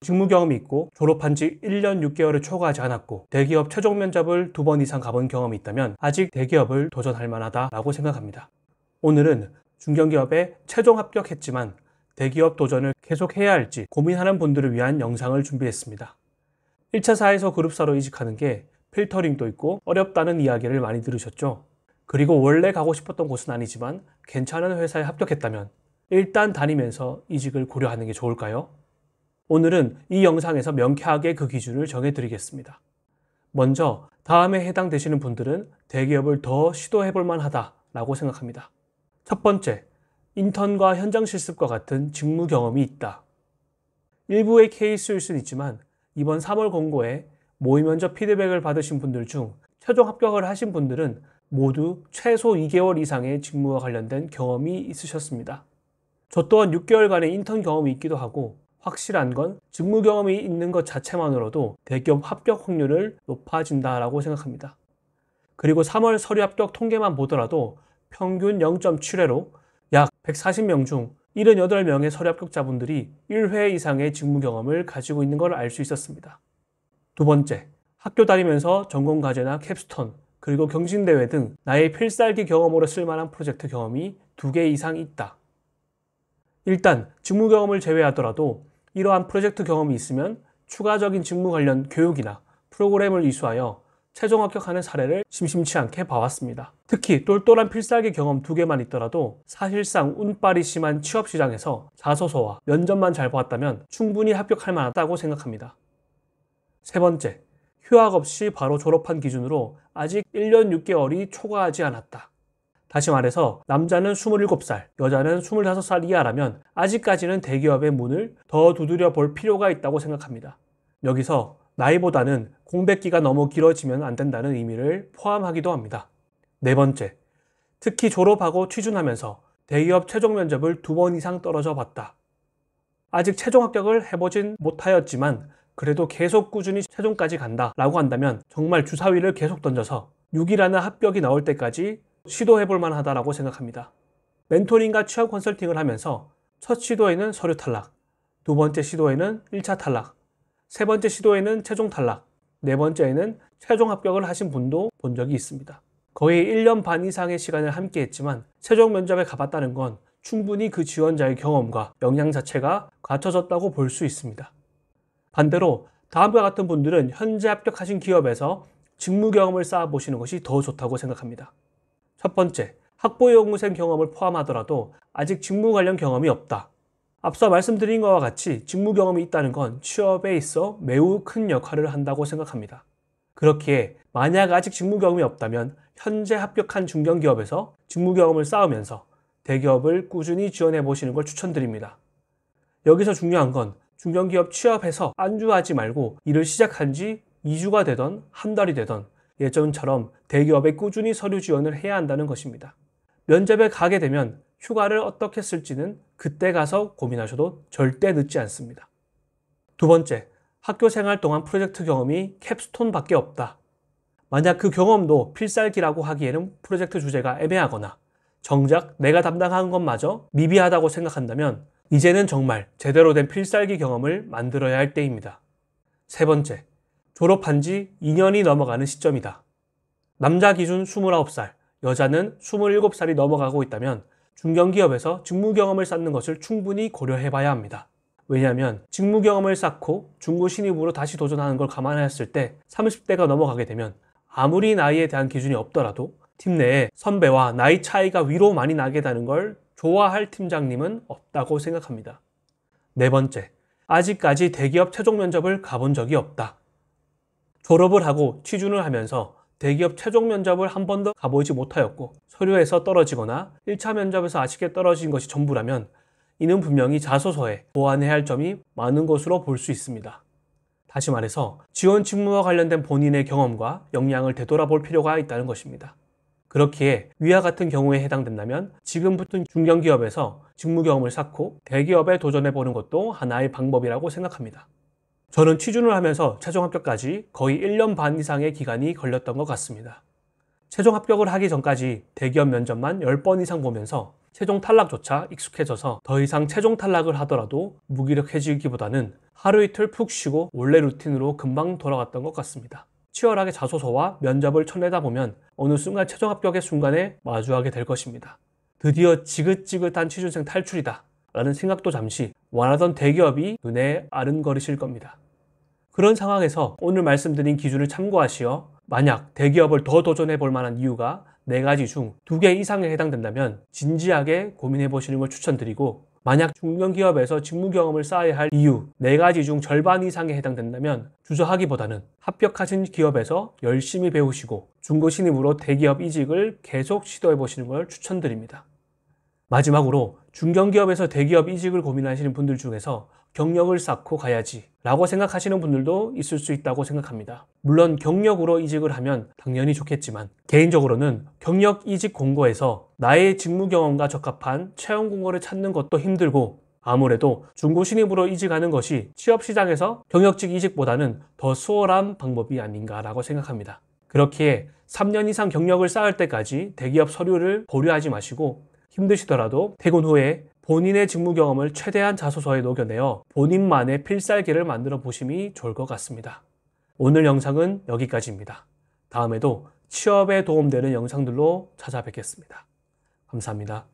직무 경험이 있고 졸업한 지 1년 6개월을 초과하지 않았고 대기업 최종 면접을 2번 이상 가본 경험이 있다면 아직 대기업을 도전할 만하다라고 생각합니다. 오늘은 중견기업에 최종 합격했지만 대기업 도전을 계속해야 할지 고민하는 분들을 위한 영상을 준비했습니다. 1차 사에서 그룹사로 이직하는 게 필터링도 있고 어렵다는 이야기를 많이 들으셨죠? 그리고 원래 가고 싶었던 곳은 아니지만 괜찮은 회사에 합격했다면 일단 다니면서 이직을 고려하는 게 좋을까요? 오늘은 이 영상에서 명쾌하게 그 기준을 정해드리겠습니다. 먼저 다음에 해당되시는 분들은 대기업을 더 시도해볼 만하다라고 생각합니다. 첫 번째, 인턴과 현장 실습과 같은 직무 경험이 있다. 일부의 케이스일 수는 있지만 이번 3월 공고에 모의 면접 피드백을 받으신 분들 중 최종 합격을 하신 분들은 모두 최소 2개월 이상의 직무와 관련된 경험이 있으셨습니다. 저 또한 6개월간의 인턴 경험이 있기도 하고 확실한 건 직무 경험이 있는 것 자체만으로도 대기업 합격 확률을 높아진다라고 생각합니다. 그리고 3월 서류 합격 통계만 보더라도 평균 0.7회로 약 140명 중 78명의 서류 합격자분들이 1회 이상의 직무 경험을 가지고 있는 걸 알 수 있었습니다. 두 번째, 학교 다니면서 전공과제나 캡스톤, 그리고 경진대회 등 나의 필살기 경험으로 쓸만한 프로젝트 경험이 2개 이상 있다. 일단 직무 경험을 제외하더라도 이러한 프로젝트 경험이 있으면 추가적인 직무 관련 교육이나 프로그램을 이수하여 최종 합격하는 사례를 심심치 않게 봐왔습니다. 특히 똘똘한 필살기 경험 2개만 있더라도 사실상 운빨이 심한 취업시장에서 자소서와 면접만 잘 보았다면 충분히 합격할 만하다고 생각합니다. 세 번째, 휴학 없이 바로 졸업한 기준으로 아직 1년 6개월이 초과하지 않았다. 다시 말해서 남자는 27살, 여자는 25살 이하라면 아직까지는 대기업의 문을 더 두드려 볼 필요가 있다고 생각합니다. 여기서 나이보다는 공백기가 너무 길어지면 안 된다는 의미를 포함하기도 합니다. 네 번째, 특히 졸업하고 취준하면서 대기업 최종 면접을 2번 이상 떨어져 봤다. 아직 최종 합격을 해보진 못하였지만 그래도 계속 꾸준히 최종까지 간다라고 한다면 정말 주사위를 계속 던져서 6이라는 합격이 나올 때까지 시도해볼 만하다라고 생각합니다. 멘토링과 취업 컨설팅을 하면서 첫 시도에는 서류 탈락, 두 번째 시도에는 1차 탈락, 세 번째 시도에는 최종 탈락, 네 번째에는 최종 합격을 하신 분도 본 적이 있습니다. 거의 1년 반 이상의 시간을 함께 했지만 최종 면접에 가봤다는 건 충분히 그 지원자의 경험과 역량 자체가 갖춰졌다고 볼 수 있습니다. 반대로 다음과 같은 분들은 현재 합격하신 기업에서 직무 경험을 쌓아보시는 것이 더 좋다고 생각합니다. 첫 번째, 학부의 연구생 경험을 포함하더라도 아직 직무 관련 경험이 없다. 앞서 말씀드린 것과 같이 직무 경험이 있다는 건 취업에 있어 매우 큰 역할을 한다고 생각합니다. 그렇기에 만약 아직 직무 경험이 없다면 현재 합격한 중견기업에서 직무 경험을 쌓으면서 대기업을 꾸준히 지원해 보시는 걸 추천드립니다. 여기서 중요한 건 중견기업 취업해서 안주하지 말고 일을 시작한 지 2주가 되던 한 달이 되던 예전처럼 대기업에 꾸준히 서류 지원을 해야 한다는 것입니다. 면접에 가게 되면 휴가를 어떻게 쓸지는 그때 가서 고민하셔도 절대 늦지 않습니다. 두 번째, 학교 생활 동안 프로젝트 경험이 캡스톤밖에 없다. 만약 그 경험도 필살기라고 하기에는 프로젝트 주제가 애매하거나 정작 내가 담당한 것마저 미비하다고 생각한다면 이제는 정말 제대로 된 필살기 경험을 만들어야 할 때입니다. 세 번째, 졸업한 지 2년이 넘어가는 시점이다. 남자 기준 29살, 여자는 27살이 넘어가고 있다면 중견기업에서 직무 경험을 쌓는 것을 충분히 고려해 봐야 합니다. 왜냐하면 직무 경험을 쌓고 중고 신입으로 다시 도전하는 걸 감안했을 때 30대가 넘어가게 되면 아무리 나이에 대한 기준이 없더라도 팀 내에 선배와 나이 차이가 위로 많이 나게 되는 걸 좋아할 팀장님은 없다고 생각합니다. 네 번째, 아직까지 대기업 최종 면접을 가본 적이 없다. 졸업을 하고 취준을 하면서 대기업 최종 면접을 한 번도 가보지 못하였고 서류에서 떨어지거나 1차 면접에서 아쉽게 떨어진 것이 전부라면 이는 분명히 자소서에 보완해야 할 점이 많은 것으로 볼 수 있습니다. 다시 말해서 지원 직무와 관련된 본인의 경험과 역량을 되돌아볼 필요가 있다는 것입니다. 그렇기에 위와 같은 경우에 해당된다면 지금부터 중견기업에서 직무 경험을 쌓고 대기업에 도전해보는 것도 하나의 방법이라고 생각합니다. 저는 취준을 하면서 최종 합격까지 거의 1년 반 이상의 기간이 걸렸던 것 같습니다. 최종 합격을 하기 전까지 대기업 면접만 10번 이상 보면서 최종 탈락조차 익숙해져서 더 이상 최종 탈락을 하더라도 무기력해지기보다는 하루 이틀 푹 쉬고 원래 루틴으로 금방 돌아갔던 것 같습니다. 치열하게 자소서와 면접을 쳐내다 보면 어느 순간 최종 합격의 순간에 마주하게 될 것입니다. 드디어 지긋지긋한 취준생 탈출이다 라는 생각도 잠시 원하던 대기업이 눈에 아른거리실 겁니다. 그런 상황에서 오늘 말씀드린 기준을 참고하시어 만약 대기업을 더 도전해 볼 만한 이유가 4가지 중 2개 이상에 해당된다면 진지하게 고민해 보시는 걸 추천드리고, 만약 중견기업에서 직무 경험을 쌓아야 할 이유 4가지 중 절반 이상에 해당된다면 주저하기보다는 합격하신 기업에서 열심히 배우시고 중고 신입으로 대기업 이직을 계속 시도해 보시는 걸 추천드립니다. 마지막으로 중견기업에서 대기업 이직을 고민하시는 분들 중에서 경력을 쌓고 가야지 라고 생각하시는 분들도 있을 수 있다고 생각합니다. 물론 경력으로 이직을 하면 당연히 좋겠지만 개인적으로는 경력 이직 공고에서 나의 직무 경험과 적합한 채용 공고를 찾는 것도 힘들고, 아무래도 중고 신입으로 이직하는 것이 취업 시장에서 경력직 이직보다는 더 수월한 방법이 아닌가라고 생각합니다. 그렇기에 3년 이상 경력을 쌓을 때까지 대기업 서류를 보류하지 마시고, 힘드시더라도 퇴근 후에 본인의 직무 경험을 최대한 자소서에 녹여내어 본인만의 필살기를 만들어 보심이 좋을 것 같습니다. 오늘 영상은 여기까지입니다. 다음에도 취업에 도움되는 영상들로 찾아뵙겠습니다. 감사합니다.